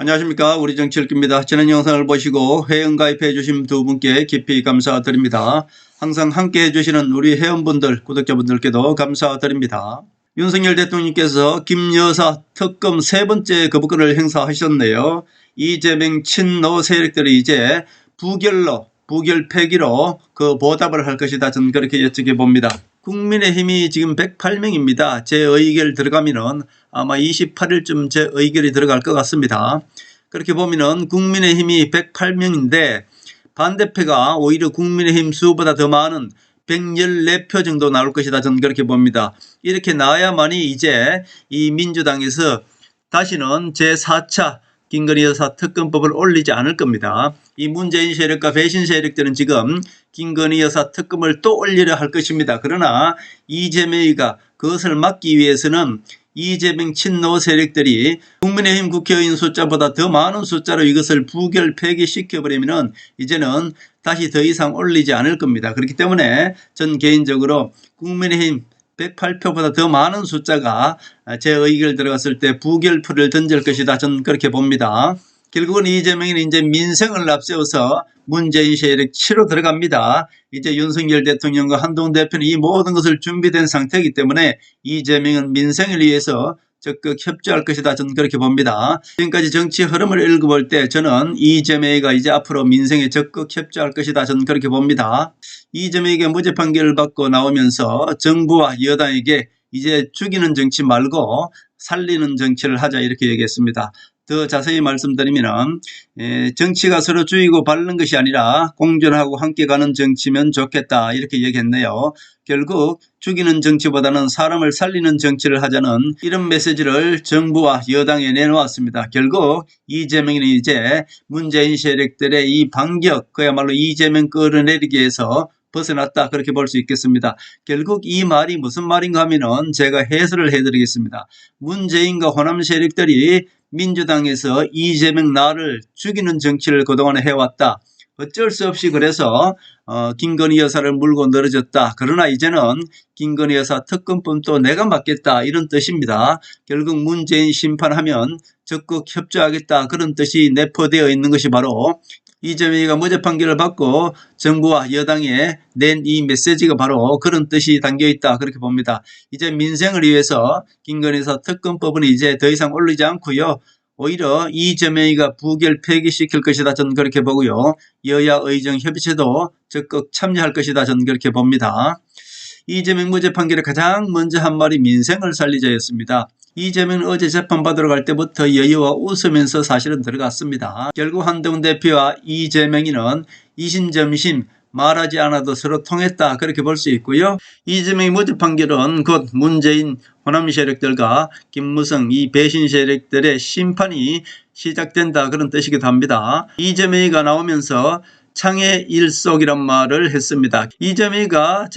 안녕하십니까. 우리 정치일기입니다. 지난 영상을 보시고 회원가입해 주신 두 분께 깊이 감사드립니다. 항상 함께 해주시는 우리 회원분들, 구독자분들께도 감사드립니다. 윤석열 대통령께서 김여사 특검 세 번째 거부권을 행사하셨네요. 이재명 친노 세력들이 이제 부결 폐기로 그 보답을 할 것이다. 저는 그렇게 예측해 봅니다. 국민의힘이 지금 108명입니다. 제 의결 들어가면은 아마 28일쯤 제 의결이 들어갈 것 같습니다. 그렇게 보면은 국민의힘이 108명인데 반대표가 오히려 국민의힘 수보다 더 많은 114표 정도 나올 것이다. 저는 그렇게 봅니다. 이렇게 나야만이 이제 이 민주당에서 다시는 제4차 김건희 여사 특검법을 올리지 않을 겁니다. 이 문재인 세력과 배신 세력들은 지금 김건희 여사 특검을 또 올리려 할 것입니다. 그러나 이재명이가 그것을 막기 위해서는 이재명 친노 세력들이 국민의힘 국회의원 숫자보다 더 많은 숫자로 이것을 부결 폐기시켜버리면 이제는 다시 더 이상 올리지 않을 겁니다. 그렇기 때문에 전 개인적으로 국민의힘 108표보다 더 많은 숫자가 제 의결 들어갔을 때 부결표를 던질 것이다. 저는 그렇게 봅니다. 결국은 이재명이 이제 민생을 앞세워서 문재인 세력 치러 들어갑니다. 이제 윤석열 대통령과 한동훈 대표는 이 모든 것을 준비된 상태이기 때문에 이재명은 민생을 위해서 적극 협조할 것이다. 저는 그렇게 봅니다. 지금까지 정치 흐름을 읽어볼 때 저는 이재명이가 이제 앞으로 민생에 적극 협조할 것이다. 저는 그렇게 봅니다. 이재명에게 무죄 판결을 받고 나오면서 정부와 여당에게 이제 죽이는 정치 말고 살리는 정치를 하자 이렇게 얘기했습니다. 더 자세히 말씀드리면 정치가 서로 죽이고 바르는 것이 아니라 공존하고 함께 가는 정치면 좋겠다 이렇게 얘기했네요. 결국 죽이는 정치보다는 사람을 살리는 정치를 하자는 이런 메시지를 정부와 여당에 내놓았습니다. 결국 이재명은 이제 문재인 세력들의 이 반격 그야말로 이재명 끌어내리기 위해서 벗어났다 그렇게 볼 수 있겠습니다. 결국 이 말이 무슨 말인가 하면은 제가 해설을 해드리겠습니다. 문재인과 호남 세력들이 민주당에서 이재명 나를 죽이는 정치를 그동안 해왔다. 어쩔 수 없이 그래서 김건희 여사를 물고 늘어졌다. 그러나 이제는 김건희 여사 특검법도 내가 맡겠다 이런 뜻입니다. 결국 문재인 심판하면 적극 협조하겠다 그런 뜻이 내포되어 있는 것이 바로 이재명이가 무죄 판결을 받고 정부와 여당에 낸 이 메시지가 바로 그런 뜻이 담겨있다 그렇게 봅니다. 이제 민생을 위해서 김건희 여사 특검법은 이제 더 이상 올리지 않고요. 오히려 이재명이가 부결 폐기시킬 것이다 저는 그렇게 보고요. 여야 의정 협의체도 적극 참여할 것이다 저는 그렇게 봅니다. 이재명 무죄 판결에 가장 먼저 한 말이 민생을 살리자였습니다. 이재명은 어제 재판받으러 갈 때부터 여유와 웃으면서 사실은 들어갔습니다. 결국 한동훈 대표와 이재명이는 이심점심 말하지 않아도 서로 통했다 그렇게 볼 수 있고요. 이재명의 무죄 판결은 곧 문재인 호남 세력들과 김무성 이 배신 세력들의 심판이 시작된다 그런 뜻이기도 합니다. 이재명이가 나오면서 창의 일속이란 말을 했습니다. 이재명이가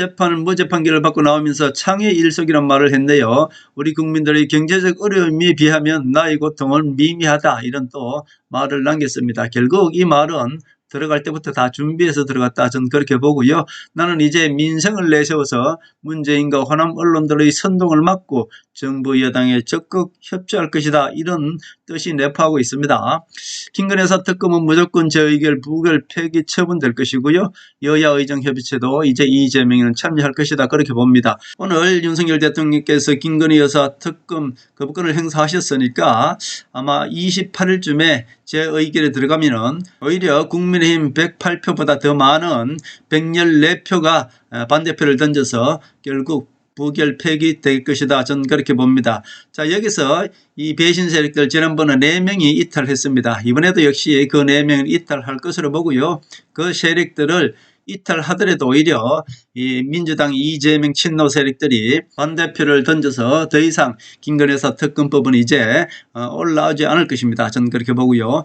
무죄 판결을 받고 나오면서 창의 일속이란 말을 했네요. 우리 국민들의 경제적 어려움에 비하면 나의 고통은 미미하다 이런 또 말을 남겼습니다. 결국 이 말은 들어갈 때부터 다 준비해서 들어갔다 저는 그렇게 보고요. 나는 이제 민생을 내세워서 문재인과 호남 언론들의 선동을 막고 정부 여당에 적극 협조할 것이다 이런 뜻이 내포하고 있습니다. 김건희 여사 특검은 무조건 재의결 부결 폐기 처분될 것이고요. 여야 의정협의체도 이제 이재명에는 참여할 것이다 그렇게 봅니다. 오늘 윤석열 대통령께서 김건희 여사 특검 거부권을 행사하셨으니까 아마 28일쯤에 재의결에 들어가면은 오히려 국민의힘 108표보다 더 많은 114표가 반대표를 던져서 결국 부결 폐기될 것이다. 저는 그렇게 봅니다. 자, 여기서 이 배신 세력들 지난번에 4명이 이탈했습니다. 이번에도 역시 그 4명을 이탈할 것으로 보고요. 그 세력들을 이탈하더라도 오히려 이 민주당 이재명 친노 세력들이 반대표를 던져서 더 이상 김건희 여사 특검법은 이제 올라오지 않을 것입니다. 저는 그렇게 보고요.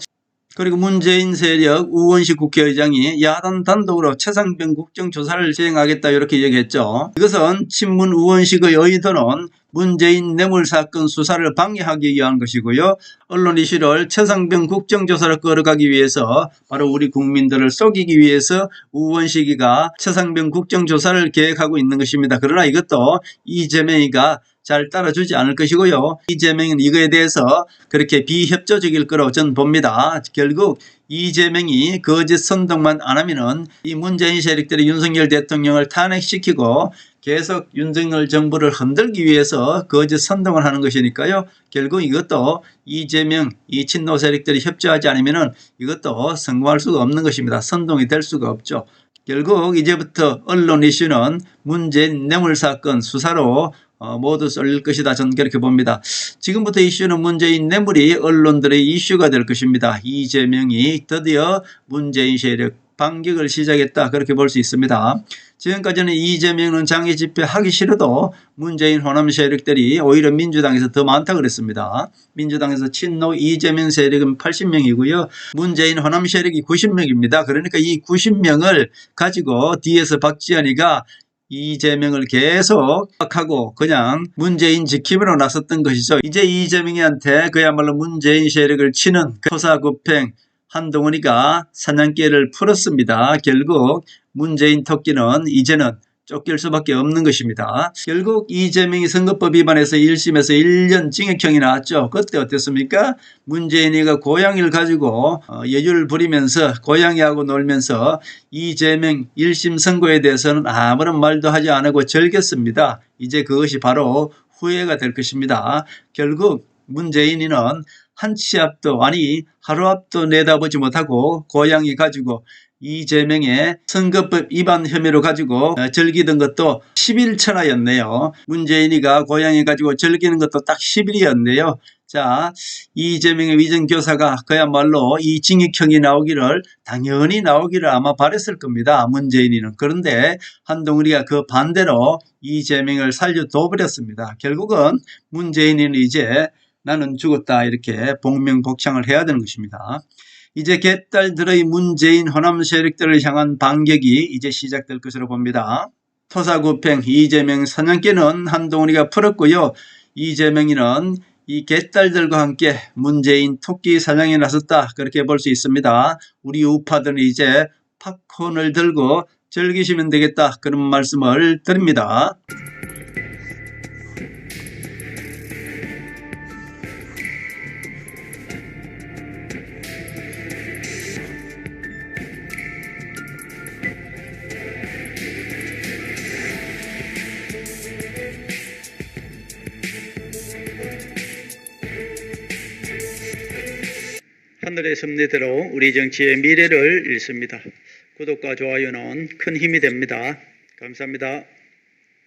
그리고 문재인 세력 우원식 국회의장이 야당 단독으로 최상병 국정조사를 진행하겠다 이렇게 얘기했죠. 이것은 친문 우원식의 의도는 문재인 뇌물사건 수사를 방해하기 위한 것이고요. 언론 이슈를 최상병 국정조사로 끌어가기 위해서 바로 우리 국민들을 속이기 위해서 우원식이가 최상병 국정조사를 계획하고 있는 것입니다. 그러나 이것도 이재명이가 잘 따라주지 않을 것이고요. 이재명은 이거에 대해서 그렇게 비협조적일 거라고 저는 봅니다. 결국 이재명이 거짓 선동만 안 하면은 이 문재인 세력들이 윤석열 대통령을 탄핵시키고 계속 윤석열 정부를 흔들기 위해서 거짓 선동을 하는 것이니까요. 결국 이것도 이재명, 이 친노 세력들이 협조하지 않으면은 이것도 성공할 수가 없는 것입니다. 선동이 될 수가 없죠. 결국 이제부터 언론 이슈는 문재인 뇌물사건 수사로 모두 쏠릴 것이다. 저는 그렇게 봅니다. 지금부터 이슈는 문재인 뇌물이 언론들의 이슈가 될 것입니다. 이재명이 드디어 문재인 세력 반격을 시작했다. 그렇게 볼 수 있습니다. 지금까지는 이재명은 장애 집회 하기 싫어도 문재인 호남 세력들이 오히려 민주당에서 더 많다고 그랬습니다. 민주당에서 친노 이재명 세력은 80명이고요. 문재인 호남 세력이 90명입니다. 그러니까 이 90명을 가지고 뒤에서 박지원이가 이재명을 계속 하고 그냥 문재인 지킴으로 나섰던 것이죠. 이제 이재명한테 그야말로 문재인 세력을 치는 토사구팽 한동훈이가 사냥개를 풀었습니다. 결국 문재인 토끼는 이제는 쫓길 수밖에 없는 것입니다. 결국 이재명이 선거법 위반해서 1심에서 1년 징역형이 나왔죠. 그때 어땠습니까? 문재인이가 고양이를 가지고 여유를 부리면서 고양이하고 놀면서 이재명 1심 선고에 대해서는 아무런 말도 하지 않고 즐겼습니다. 이제 그것이 바로 후회가 될 것입니다. 결국 문재인이는 한 치 앞도 아니 하루 앞도 내다보지 못하고 고양이 가지고 이재명의 선거법 위반 혐의로 가지고 즐기던 것도 10일천하였네요. 문재인이가 고양이 가지고 즐기는 것도 딱 10일이었네요. 자, 이재명의 위정교사가 그야말로 이 징역형이 나오기를 당연히 나오기를 아마 바랬을 겁니다. 문재인이는. 그런데 한동훈이가 그 반대로 이재명을 살려둬버렸습니다. 결국은 문재인이는 이제 나는 죽었다 이렇게 복명복창을 해야 되는 것입니다. 이제 개딸들의 문재인 호남 세력들을 향한 반격이 이제 시작될 것으로 봅니다. 토사구팽 이재명 사냥개는 한동훈이가 풀었고요. 이재명이는 이 개딸들과 함께 문재인 토끼 사냥에 나섰다 그렇게 볼 수 있습니다. 우리 우파들은 이제 팝콘을 들고 즐기시면 되겠다 그런 말씀을 드립니다. 하늘의 섭리대로 우리 정치의 미래를 읽습니다. 구독과 좋아요는 큰 힘이 됩니다. 감사합니다.